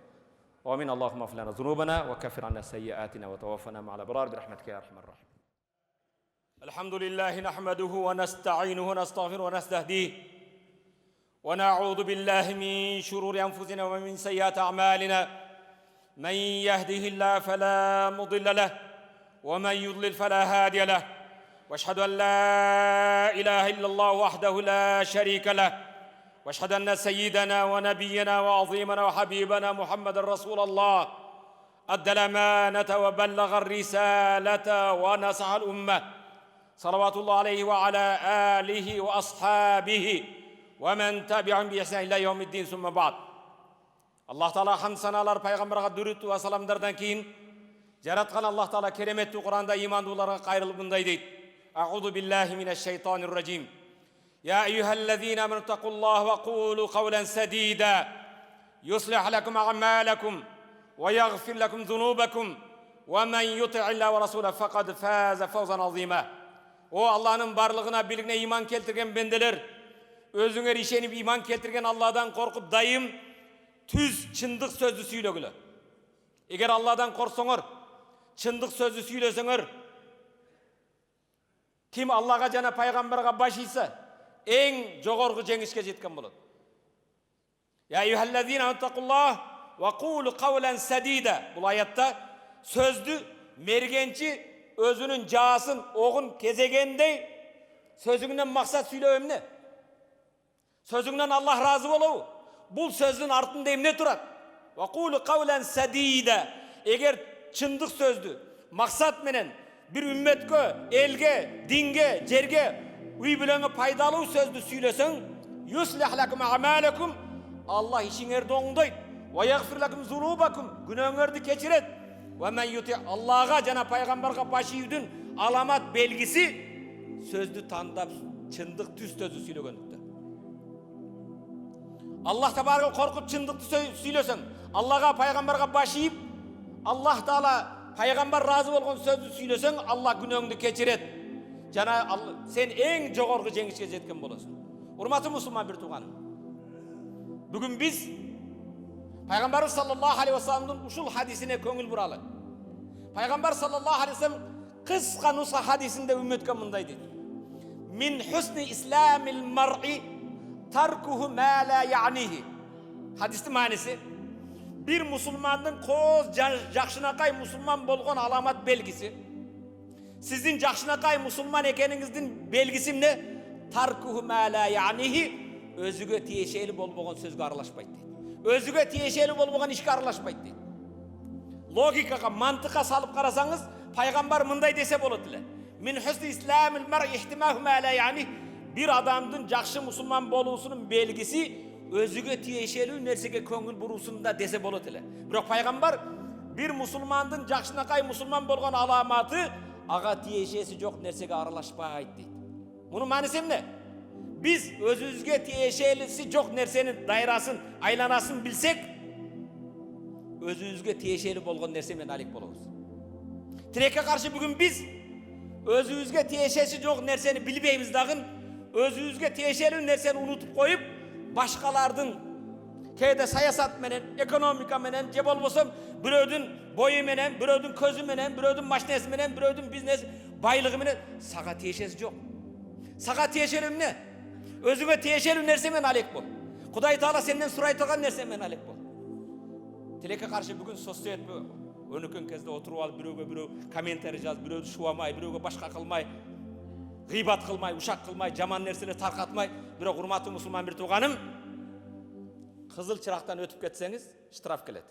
Амин. Аллахумма флана зунубана ва каффир анна сайyi'atina ва таваффана мa'al abrar برحمتك يا ارحم الراحمين. الحمد لله نحمده ونستعينه ونستغفره ونستهديه ونعوذ بالله من شرور انفسنا ومن سيئات اعمالنا. من يهده الله فلا مضل له ومن يضلل فلا هادي له. واشهد ان لا اله الا الله وحده لا شريك له. واشهد ان سيدنا ونبينا وعظيمنا وحبيبنا محمد رسول الله ادى الامانه وبلغ الرساله ونصح الامه. صلوات الله عليه وعلى اله واصحابه ومن تبعهم باحسان الى يوم الدين. ثم بعد. Allah Taala hamd sanalar peygamberge dürüt ve salamlardan keyin jaratkan Allah Taala keremetli Kur'an'da imandууларга kayrılıp mınday deydi. A'udhu billahi mineşşeytanirracim. Ya eyyühellezine amenu ittaqullaha ve qulu kavlen sedida yuslih lekum a'malakum ve yaghfir lekum zunubakum ve men yuti'illaha ve rasulahu faqad faza fawzan azima. O Allah'ın barlığına, birliğine iman keltirgen bendeler, özüңөр işenip iman keltirgen Allah'dan korkup dayım tüz çındık sözü süylөгүлө. Eger Allah'dan korksoңор, çındık sözü süylösöңөр, kim Allah'a jana paygambarga başıysa en jogorgu jеңишке жеткен болот. Ya eyyühellezine amenu ve qulu kavlen sedida. Bu ayatta sözdü mergençi özünün jaasın, oğun kezegendey sözüңнен maksat süylöp ne? Sözüңнен Allah razı bolou. Bu sözün артында emne turat? Ve qulu kavlen sedida. Eger çındık sözdü, maksat menen bir ümmetke, elge, dinge, jerge uy bileňe paýdaly sözdü süýleseň, yuslih lakum a'malakum, Allah işiňerdi oňdoýt. Ve yaghfir lakum zunubakum, günöňerdi keçiret. Ve men yuti Allah'a jana paýgambarga başyýdyn alamat belgisi sözdü tandap çındık tüz sözü süýlegendikde. Allah tabaraka korkup çındıkты süýleseň, Allah'a paýgambarga başyýyp Allah Taala paýgambar razı bolgon sözdü süýleseň, Allah günöňdi keçiret. Jana sen en jogorgu jеңишке жеткен болосуң. Урматтуу мусулман бир тууганым. Бүгүn biz Peygamber sallallahu aleyhi ve sellem'in uşul hadisine köngül buralı. Peygamber sallallahu aleyhi ve sellem kıska nusa hadisinde ümmetke mınday dedi. Min husni islamil mar'i tarkuhu ma la ya'nihi. Hadistin manisi bir musulmanın koz jakşınakay musulman bolgon alamat belgisi. Sizin jakşınakay musulman ekeninizin belgisi ne? Tarkuhu ma la ya'nihi. Özüge tiyeşeli bolbogon sözge aralaşpaydı. Özüge tiyeşeli bolbogon işke aralaşpaydı. Logikaga, mantıka salıp karasanız Peygamber mınday dese bolot ile. Min husni islamil mar'i ihtimahu ma la ya'nihi. Bir adamdın jakşı musulman bolusunun belgisi özüge tiyeşeli nersege köngül burusunda dese bolot ile. Biroq Peygamber bir musulmandın jakşınakay musulman bolgon alamatı aga tiyeşesi jok nersege aralaşpaydı deydi. Bunun manisi ne? Biz özüzge tiyeşelisi jok nersenin dairasın, aylanasın bilsek, özüzge tiyeşeli bolgon nersemen alik bolobuz. Tilekке karşı bugün biz özüzge tiyeşesi jok nerseni bilbeymiz dagın, özüzge tiyeşeli nerseni unutup koyup, başkalardın keyde sayasat menen, ekonomika menen, je bolbosam birödün boyu menen, birödün közü menen, birödün maşinesi menen, birödün biznes baylığı menen, saga tiyeşesi jok. Saga tiyeşelim ne? Özüge tiyeşeli nersemen alek bol. Kuday Taala senden suraytılgan nersemen alek bol. Tilekке karşı bugün sosyet Өнөкөн кезде отырып алып бирөө комментарий жазып, бирөөдү шубамай, бирөөгө башка кылмай, гыйбат кылмай, ушак кылмай, жаман нерселер таркатмай, бирок урматтуу мусулман бир тууганым, кызыл чырактан өтүп кетсеңиз, штраф келет.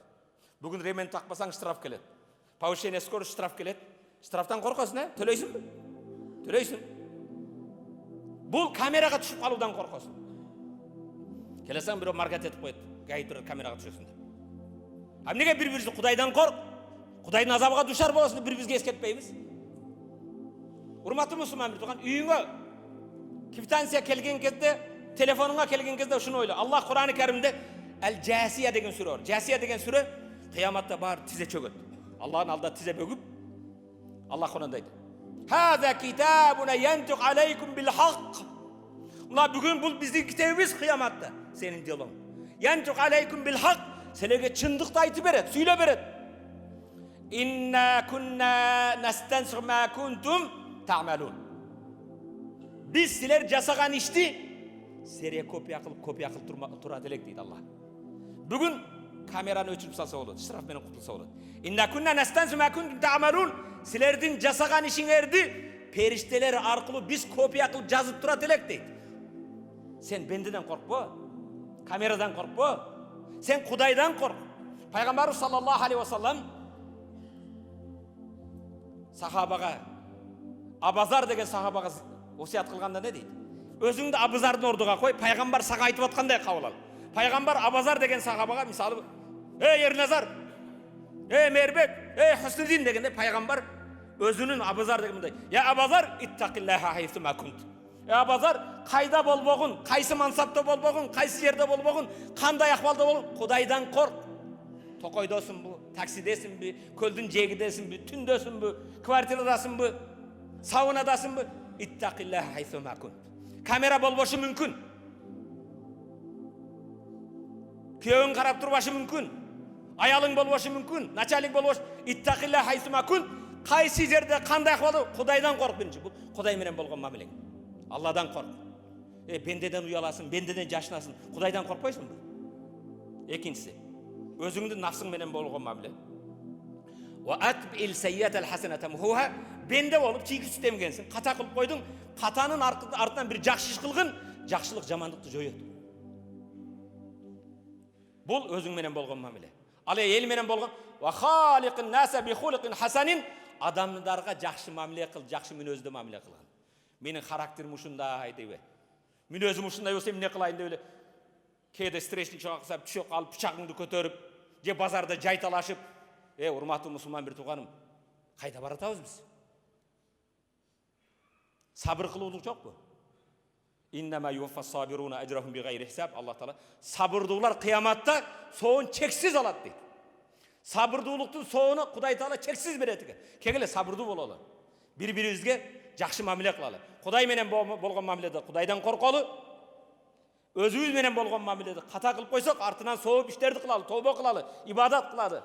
Бүгүн ремен такпасаң штраф келет. Повышение скорость штраф келет. Штрафтан коркосуң, төлөйсүңбү? Төлөйсүң. Бул камерага түшүп калуудан коркосуң. Келесең бирөө маркет этип коет, гайып бир камерага түшөсүң деп. А эмнеге бири-бирибизди Кудайдан корк? Кудайдын азабыга душар болосун деп бири-бирибизге эскертпейбиз? Урматтуу мусулман бир тууган, үйүңө квитанция келген кезде, телефонуңа келген кезде ушуну ойло. Аллах Кур'ан-ы Каримде Әл-Жасия деген сүрө бар. Жасия деген сүрө кыяматта бар тизе чөгөт. Аллахтын алдында тизе бөгүп, Аллах Кур'анда айтат: "Хаза китабуна янтук алейкум бил хак." Мына бүгүн бул биздин китебибиз кыяматта. Сенин делоң. Янтук алейкум бил хак. Силерге чындыкты айтып берет, сүйлөп берет. Инна кунна настансигу ма кунтум ta'malun. Biz силер жасаган ишти силерге копия кылып турат элек дейт Аллах. Бүгүн камераны өчүрүп салса болот, штраф менен кутулса болот. Инна кунна настансигу ма кунтум ta'malun. Силердин жасаган ишиңерди периштелер аркылуу биз копия кылып жазып турат элек дейт. Сен бендеден коркпо, камерадан коркпо. Sen Kudaydan kork. Peygamberimiz sallallahu aleyhi ve sellem sahabaga, Abazar degen sahabaga osiyat kılganda ne deydi? Özüңdü Abazardın orduga koy, Peygamber sağa aytıp atkanday kabul al. Peygamber Abazar degen sahabaga misalı, ey Ernazar, ey Merbek, ey Hüsnüddin degende Peygamber özünün Abazar degenday. Ya Abazar ittaqillaha haythu ma kunt. Ya Abazar kayda bolboğun, kaysı mansapta bolboğun, kaysı yerde bolboğun, kanday ahvalda bolboğun, Kudaydan kork. Tokoydosun bu, taksidesin bu, köldün jegidesin bu, tündösün bu, kvartiradasın bu, saunadasın bu. İttaqillaha haythu ma kunt. Kamera bolboşu mümkün. Köyün karap turbaşı mümkün. Ayalın bolboşu mümkün. Načalik bolboşu. İttaqillaha haythu ma kunt. Kaysı yerde kanday ahvalda Kudaydan kork birinci. Bu Kuday menen bolgon mamileng. Allah'dan kork. Bendeden uyalasın, bendeden yaşlasın. Kudaydan korkpaysın mı? İkincisi, özüңdүн nafsың menen bolgon mamile. Wa atbil sayyiatal hasanata muhuha. Bende bolup çiğ küçük demgensin. Kata kılıp koydun. Katanın артынан bir жақсы iş kılgın, жақсылык жамандыкты жоёт. Бул өзүң менен болгон мамиле. Ал эл менен болгон wa khaliqin nasa bi khuluqin hasanin. Адамдарга жақсы мамиле кыл, жақсы мүнөздө мамиле кылган. Менин характерим ушундай деп. Мүнөзүм ушундай болсо эмне кылайын деп эле. Кээде стрессин чыгаксап, түшөп калып, пычагыңды көтөрүп, же базарда жайталашып, урматтуу мусулман бир тууганым, кайда баратабыз биз? Сабыр кылуулук жокпу? Иннама юффас сабируна ажрахум бигайри хисаб. Аллах таала сабырдуулар кыяматта соон чексиз алат дейт. Сабырдуулуктун соону Кудай таала чексиз берет экен. Кегеле сабырдуу бололу. Бири-бирибизге жақсы мамиле кылалы. Кудай менен болгон мамиледе Кудайдан корколу. Өзүбүз менен болгон мамиледе ката кылып койсок, артынан сооп иштерди кылалы, тобо кылалы, ибадат кылалы.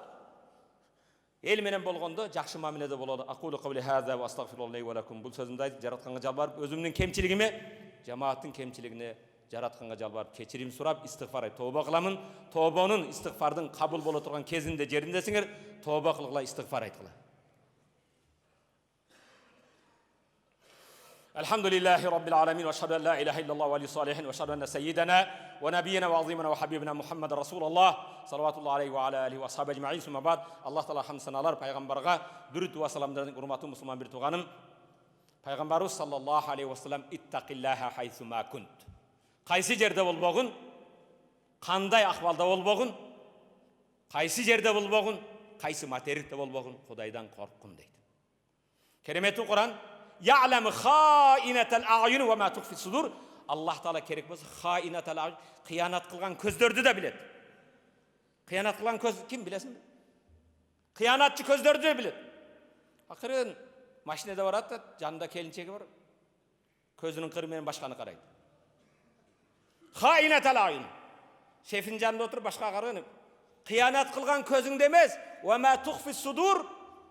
Эл менен болгондо жақсы мамиледе бололу. Aqulu qawli hadha wa astaghfirullahi wa lakum. Бул сөзүмдү айтып, жаратканга жалбарып, өзүмдүн кемчилигиме, жамааттын кемчилигине жаратканга жалбарып, кечирим сурап, истигфар айтып, тобо кыламын. Тобонун, истигфардын кабыл боло турган кезинде жериндесиңер, тобо кылгыла, истигфар айткыла. الحمد لله رب العالمين واشهد ان لا اله الا الله ولي الصالحين واشهد ان سيدنا ونبينا وعظيمنا وحبيبنا محمد رسول الله صلوات الله عليه وعلى اله واصحابه اجمعين. ثم بعد الله تعالى hamd sanalar пайгамбарга дүрүт ва саламдардын урматтуу мусулман бир тууганым. Пайгамбарыбыз саллаллаху алейхи ва саллам иттақиллаха хайсу ма кунт. Кайсы жерде болбогун, кандай акыбалда болбогун, кайсы жерде болбогун, кайсы материкте болбогун, Кудайдан корккун дейт. Кереметтүү Кур'ан Ya'lemu khâinetel a'yun ve ma tuhfi sudur. Allah Teala kerek bolsa khâinetel a'yun, kıyanat kılgan közlördü de bilet. Kıyanat kılgan köz kim bilesin? Kıyanatçı közlördü de bilet. Akırın maşinede barat da janında kelinçegi var. Közünün kırı menen başkanı karaydı. Khâinetel a'yun. Şefin janında oturup başka karayın. Kıyanat kılgan közüngde emez. Ve ma tuhfi sudur.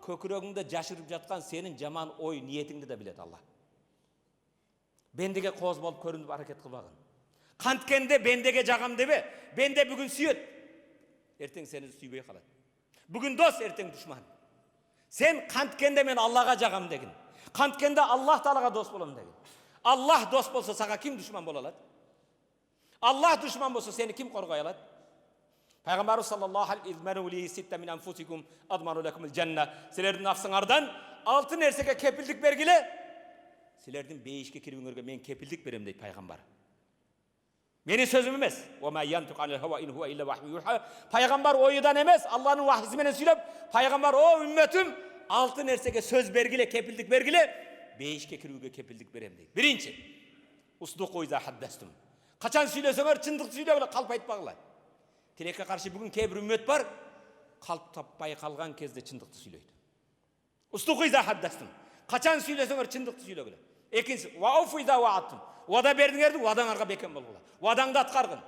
Kökürөгүңдө жашырып жаткан сенин жаман ой ниетиңди да билет Алла. Бендеге кооз болуп көрүнүп аракет кылбагын. Канткенде бендеге жагам дебе, бенде бүгүн сүйөт. Эртең сени сүйбөй калат. Бүгін дос, ертең дұшман. Сен қанткенде мен Аллаға жағам деген. Қанткенде Аллах Таалаға дос болам деген. Аллах дос болса, саға кім дұшман бола алады? Аллах дұшман болса, сені кім қорғай алады? Пайғамбарымыз саллаллаху алейхи ва саллям сілердің нafsыңардан 6 нәрсеге кепілдік бергіле, сілердің бейішке кіруіңерге мен кепілдік берем дейді пайғамбар. Менің сөзім емес. Пайғамбар ойыдан емес, Алланың уахисіменен сөйлеп, пайғамбар, о үмметім, 6 нәрсеге сөз бергіле, кепілдік бергіле, бейішке кіруге кепілдік берем дейді. Бірінші, усдуқу иза хаддастум. Қачан сөйлесеңер, чындықты сөйлегіле, қалп айтпағыла. Тілекке қаршы бүгін кейбір үммет бар, қалп таппай қалған кезде чындықты сөйлейді. Усдуқу иза хаддастум. Қачан сөйлесеңер, чындықты сөйлегіле. Екіншісі, уауфу иза уааттум. Уада бердіңерді, уадаңарға бекем болғыла. Уадаңды атқарғын.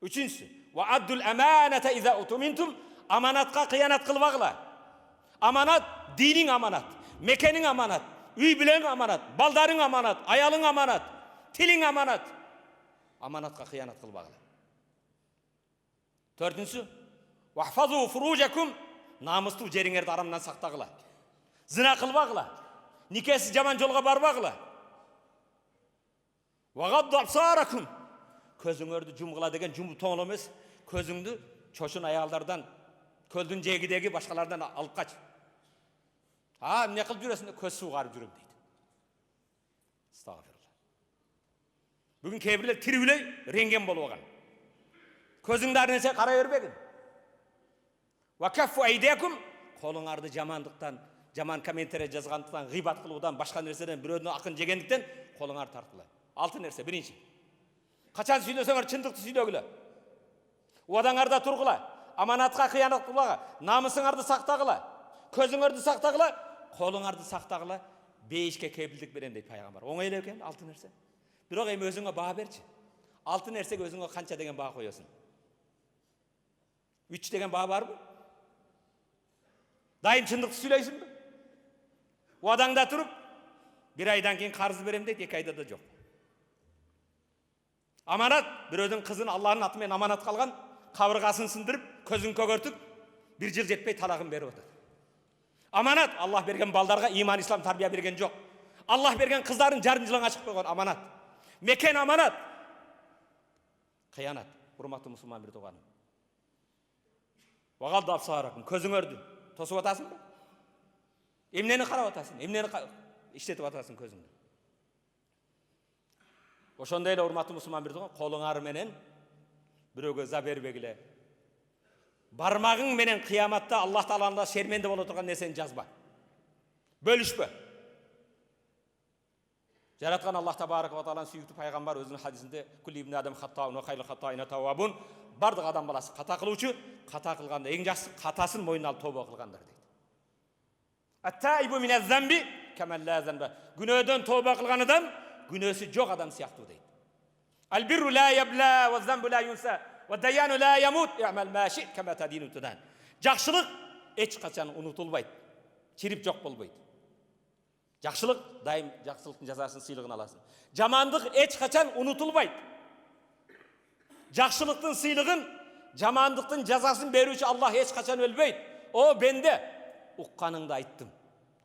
Үшіншісі, уаддул аманата иза утуминтум. Аманатқа қиянат қылбағыла. Аманат, динің аманат, мекенің аманат, үй білең аманат, балдарың аманат, аялың аманат, тілің аманат. Аманатқа қиянат қылбағыла. Төртінші, уахфазу фуружакум. Намысты жеріңерді арамнан сақтағыла. Зina қылбағыла. Никесі жаман жолға барбағыла. Вағадду абсаракум. Көзіңерді жұмғыла деген жұмы тоңыл емес. Көзіңді чошын аялдардан, көлдің жегідегі башқалардан алып қач. Не қылып жүресің? Көз суғарып жүрем дейді. Стағфирулла. Бүгін кейбірлер тірілей рентген болып оған. Көзіңді арнесе қара өрбегін. Вакаффу айдекум. Қолыңарды жамандықтан, жаман комментарий жазғандықтан, ғибат қылудан, башқа нәрседен, біреудің ақын жегендіктен қолыңарды тартқылай. 6 нәрсе. Бірінші. Қачан сөйлесеңер чындықты сөйлегіле. Уадаңарда тұрғыла. Аманатқа қиянат қылбаға. Намысыңарды сақтағыла. Көзіңерді сақтағыла. Қолыңарды сақтағыла. Бейішке кепілдік берем дейді пайғамбар. Оңайлы екен 6 нәрсе. Бірақ ем өзіңе баға берші. 6 нәрсеге өзіңе қанша деген баға қоясың? 3 деген баға бар мı? Дайым чындықты сөйлейсің бі? Уадаңда тұрып, 1 айдан кейін қарыз берем дейді, 2 айда да жоқ. Аманат, біреудің қызын Алланың атымен аманат қалған, қабырғасын сындырып, көзін көгертіп, 1 жыл жетпей талағын беріп отыр. Аманат, Аллах берген балдарға иман, ислам тарбия берген жоқ. Аллах берген қыздарын жарым жылың ашық қойған аманат. Мекен аманат. Қиянат, құрметті мұсылман бір туғаным. Вағадду абсаракум. Көзіңерді тосып атасың ба? Емнені қарап атасың? Емнені іштетіп атасың көзіңді? Ошондайлы урматтуу мусулман бир туган, колуңар менен бирөөгө за бербегиле. Бармагың менен кыяматта Аллах Тааланын шерменде боло турган нерсени жазба. Бөлүшпө. Жараткан Аллах Табарак ва Тааланын сүйүктүү пайгамбар өзүнүн хадисинде кулли ибн адам хаттаун ва хайрул хаттаина тавабун. Бардык адам баласы ката кылуучу, ката кылганда эң жакшысы катасын мойнуна алып тобо кылгандар дейт. Ат-таибу миназ-замби каман ла занба. Күнөөдөн тобо кылган адам günösü жоқ адам сияқту дейді. Al-birru la yabla wa zambu la yunsa wa dayanu la yamut i'mal ma shi'ta kama tadinu tudan. Жақшылық эч качан унутулбайт. Чирип жоқ болбойт. Жақшылық дайым жақсылықтың жазасын сыйлығын аласың. Жамандық эч качан унутулбайт. Жақшылықтың сыйлығын, жамандықтың жазасын беруші Аллах эч качан өлбейт. О бенде укканыңды айттым.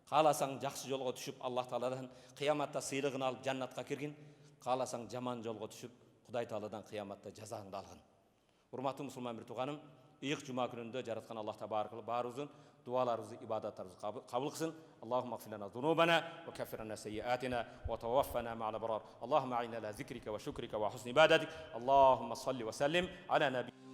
Қаласаң жақсы жолға түшіп, Аллах Тааладан қияматта сыйлығын алып жаннатқа кірген, қаласаң жаман жолға түшіп, Құдай Тааладан қияматта жазаңды алғын. Урматтуу мұсылман бір туғаным, иық жұма күнінде жаратқан Аллах Табарак барыбыздың дуаларыбызды, ибадаттарыбызды қабыл қылсын. Аллахумма ғфир лана зунубана ва каффир анна сайyi'atina ва таваффана мa'ал абрар. Аллахумма a'inna ala zikrika ва шукрика ва хусни ibadatik. Аллахумма салли ва саллим ala nabiyyina